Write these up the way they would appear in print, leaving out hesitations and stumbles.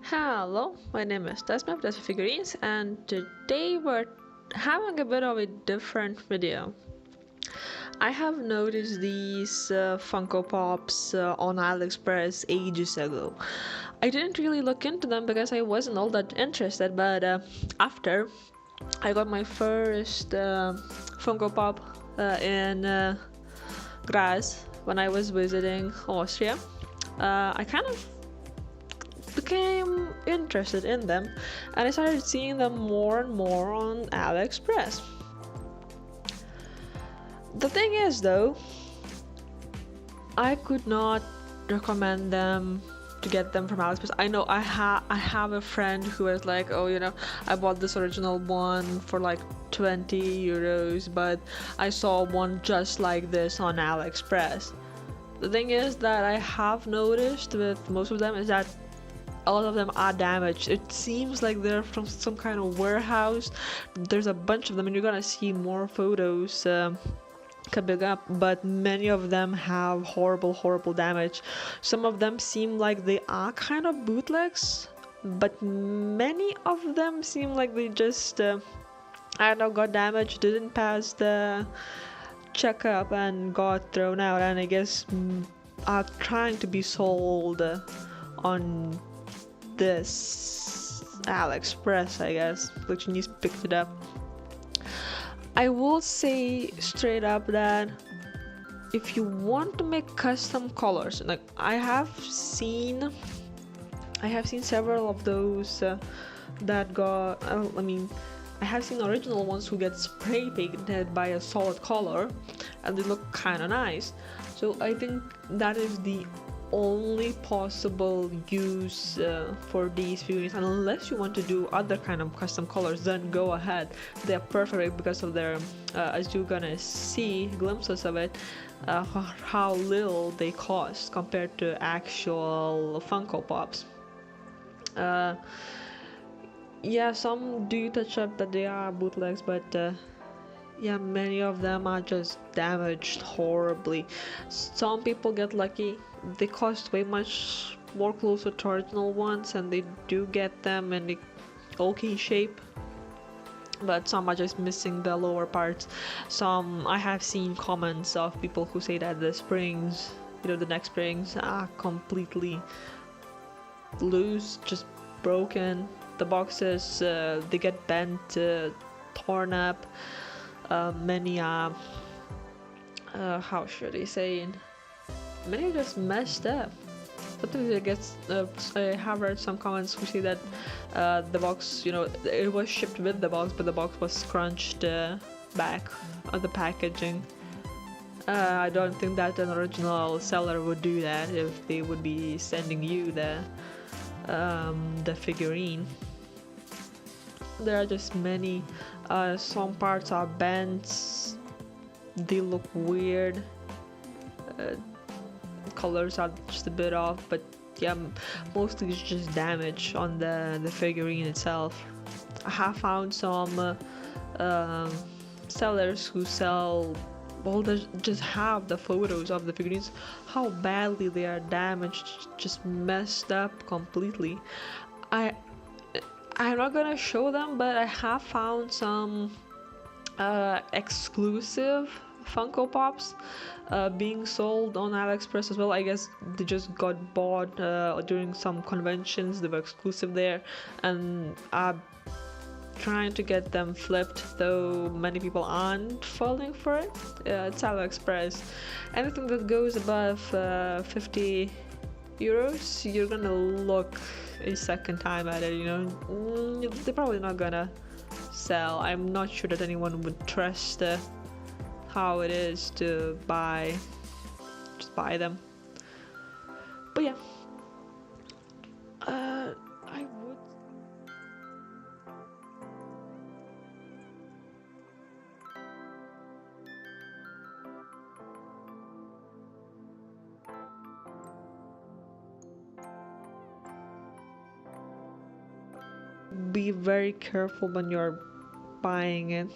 Hello, my name is Desma of Figurines, and today we're having a bit of a different video. I have noticed these Funko Pops on Aliexpress ages ago. I didn't really look into them because I wasn't all that interested, but after I got my first Funko Pop in Graz when I was visiting Austria, I kind of became interested in them, and I started seeing them more and more on AliExpress. The thing is, though, I could not recommend them to get them from AliExpress. I know I have a friend who was like, oh, I bought this original one for like 20 euros, but I saw one just like this on AliExpress. The thing is that I have noticed with most of them is that a lot of them are damaged. It seems like they're from some kind of warehouse. There's a bunch of them, and you're gonna see more photos coming up, but many of them have horrible damage. Some of them seem like they are kind of bootlegs, but many of them seem like they just I don't know, got damaged, didn't pass the checkup, and got thrown out, and I guess are trying to be sold on this Aliexpress, I guess, which needs picked it up. I will say straight up that if you want to make custom colors, like I have seen several of those that got I have seen original ones who get spray painted by a solid color and they look kind of nice. So I think that is the only possible use for these figurines, unless you want to do other kind of custom colors, then go ahead. They're perfect because of their as you're gonna see glimpses of it, how little they cost compared to actual Funko Pops. Yeah, some do touch up that they are bootlegs, but yeah, many of them are just damaged horribly. Some people get lucky, they cost way much more closer to original ones, and they do get them in the okay shape, but some are just missing the lower parts. Some I have seen comments of people who say that the springs, the neck springs are completely loose, just broken. The boxes they get bent, torn up. Many are how should I say, many are just messed up. Sometimes I have read some comments who say that the box, it was shipped with the box, but the box was scrunched back on the packaging. I don't think that an original seller would do that if they would be sending you the figurine. There are just many. Some parts are bent, they look weird, colors are just a bit off, but yeah, mostly it's just damage on the figurine itself. I have found some sellers who sell, well, they just have the photos of the figurines, how badly they are damaged, just messed up completely. I'm not gonna show them, but I have found some exclusive Funko Pops being sold on AliExpress as well. I guess they just got bought during some conventions, they were exclusive there, and I'm trying to get them flipped, though many people aren't falling for it. It's AliExpress. Anything that goes above 50 euros, you're gonna look a second time at it, they're probably not gonna sell. I'm not sure that anyone would trust how it is to just buy them. But yeah, I would be very careful when you're buying it.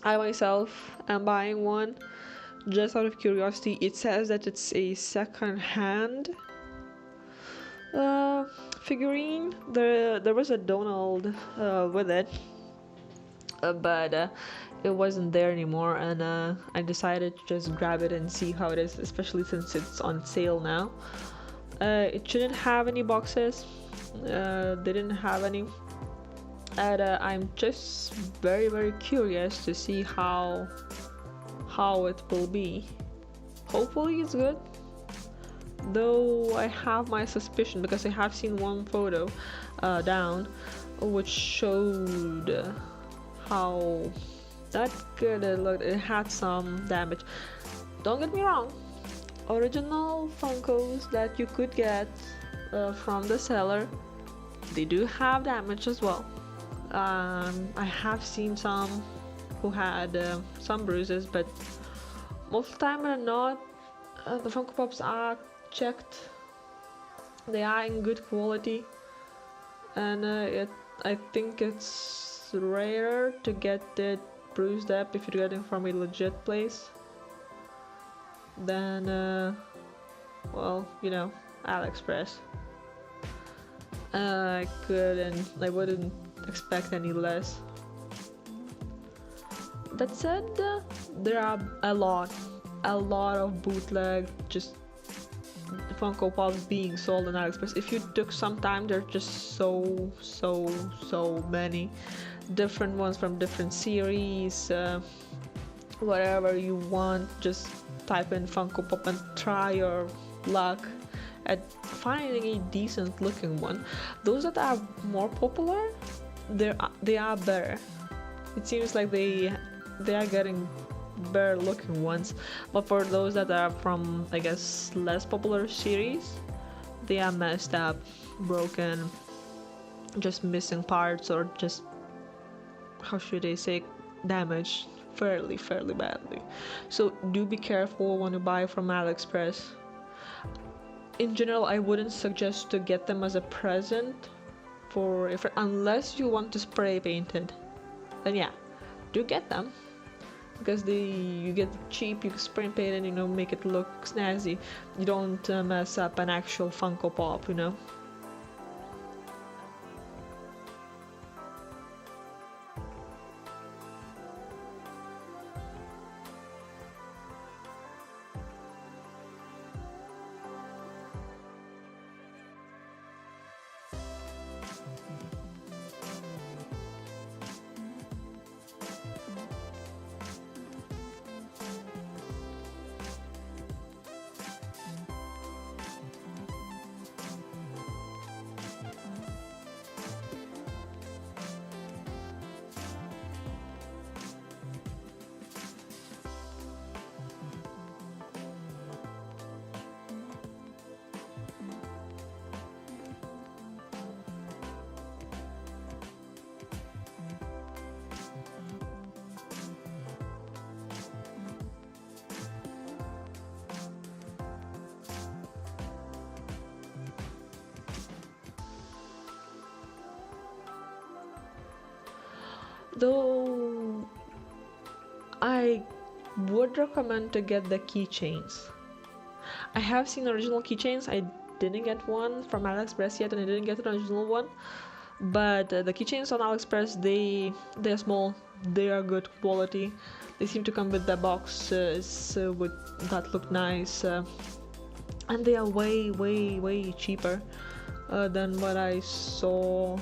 I myself am buying one just out of curiosity. It says that it's a second hand uh, figurine. There was a Donald with it, but it wasn't there anymore, and I decided to just grab it and see how it is, especially since it's on sale now. It shouldn't have any boxes. They didn't have any, and I'm just very curious to see how it will be. Hopefully it's good, though I have my suspicion because I have seen one photo down which showed how that good it looked. It had some damage. Don't get me wrong, original Funkos that you could get from the seller, they do have damage as well. I have seen some who had some bruises, but most of the time they're not. The Funko Pops are checked, they are in good quality, and I think it's rare to get it bruised up if you're getting from a legit place. Then well, you know, Aliexpress. I wouldn't expect any less. That said, there are a lot of bootleg just Funko Pops being sold on Aliexpress. If you took some time, there's just so many different ones from different series. Whatever you want, just type in Funko Pop and try your luck at finding a decent looking one. Those that are more popular, they are better. It seems like they are getting better looking ones, but for those that are from, I guess, less popular series, they are messed up, broken, just missing parts, or just, how should I say, damaged fairly badly. So do be careful when you buy from AliExpress. In general, I wouldn't suggest to get them as a present unless you want to spray paint it. Then yeah, do get them, because you get cheap, you can spray paint it, you know, make it look snazzy. You don't mess up an actual Funko Pop, you know. Though I would recommend to get the keychains. I have seen original keychains. I didn't get one from AliExpress yet, and I didn't get an original one. But the keychains on AliExpress, they're small. They are good quality. They seem to come with the boxes that look nice, and they are way cheaper than what I saw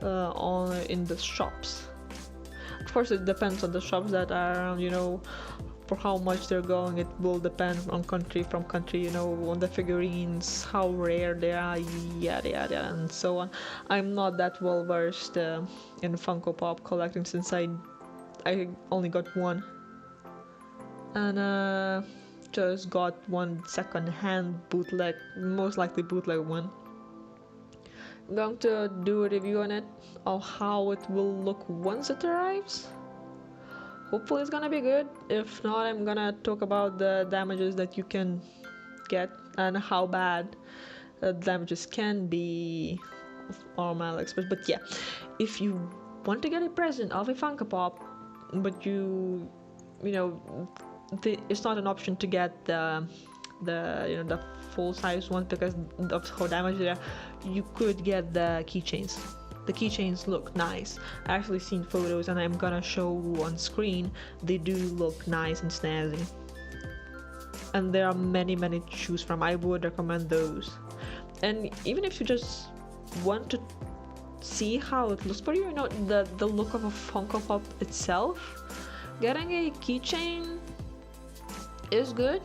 in the shops. Of course, it depends on the shops that are around, you know, for how much they're going. It will depend on country from country, you know, on the figurines, how rare they are, yada, and so on. I'm not that well versed in Funko Pop collecting, since I only got one, and just got one second-hand bootleg, most likely bootleg one. I'm going to do a review on it, of how it will look once it arrives. Hopefully it's gonna be good. If not, I'm gonna talk about the damages that you can get and how bad damages can be on AliExpress. But yeah, if you want to get a present of a Funko Pop, but you know, it's not an option to get the the full size ones because of how damaged they are, you could get the keychains. The keychains look nice. I actually seen photos and I'm gonna show on screen. They do look nice and snazzy. And there are many to choose from. I would recommend those. And even if you just want to see how it looks for you, the look of a Funko Pop itself, getting a keychain is good.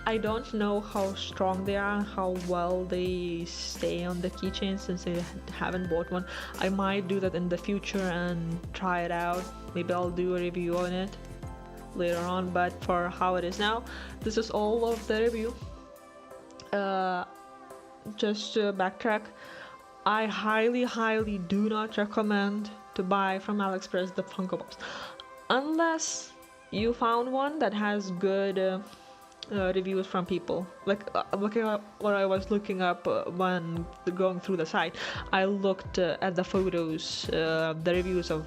I don't know how strong they are and how well they stay on the keychain since I haven't bought one. I might do that in the future and try it out. Maybe I'll do a review on it later on, but for how it is now, this is all of the review. Just to backtrack, I highly do not recommend to buy from Aliexpress the Funko Pops unless you found one that has good reviews from people. Like looking up what I was looking up when going through the site, I looked at the photos, the reviews of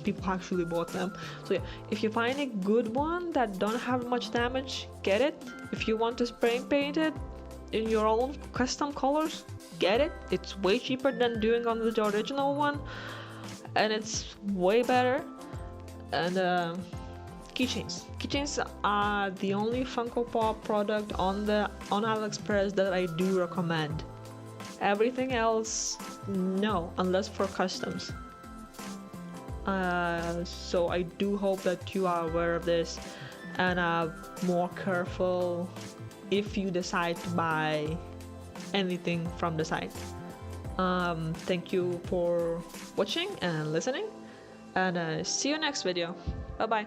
people who actually bought them. So yeah, if you find a good one that don't have much damage, get it. If you want to spray paint it in your own custom colors, get it. It's way cheaper than doing on the original one, and it's way better. And keychains are the only Funko Pop product on Aliexpress that I do recommend. Everything else, no, unless for customs. So I do hope that you are aware of this and are more careful if you decide to buy anything from the site. Thank you for watching and listening, and see you next video. Bye bye.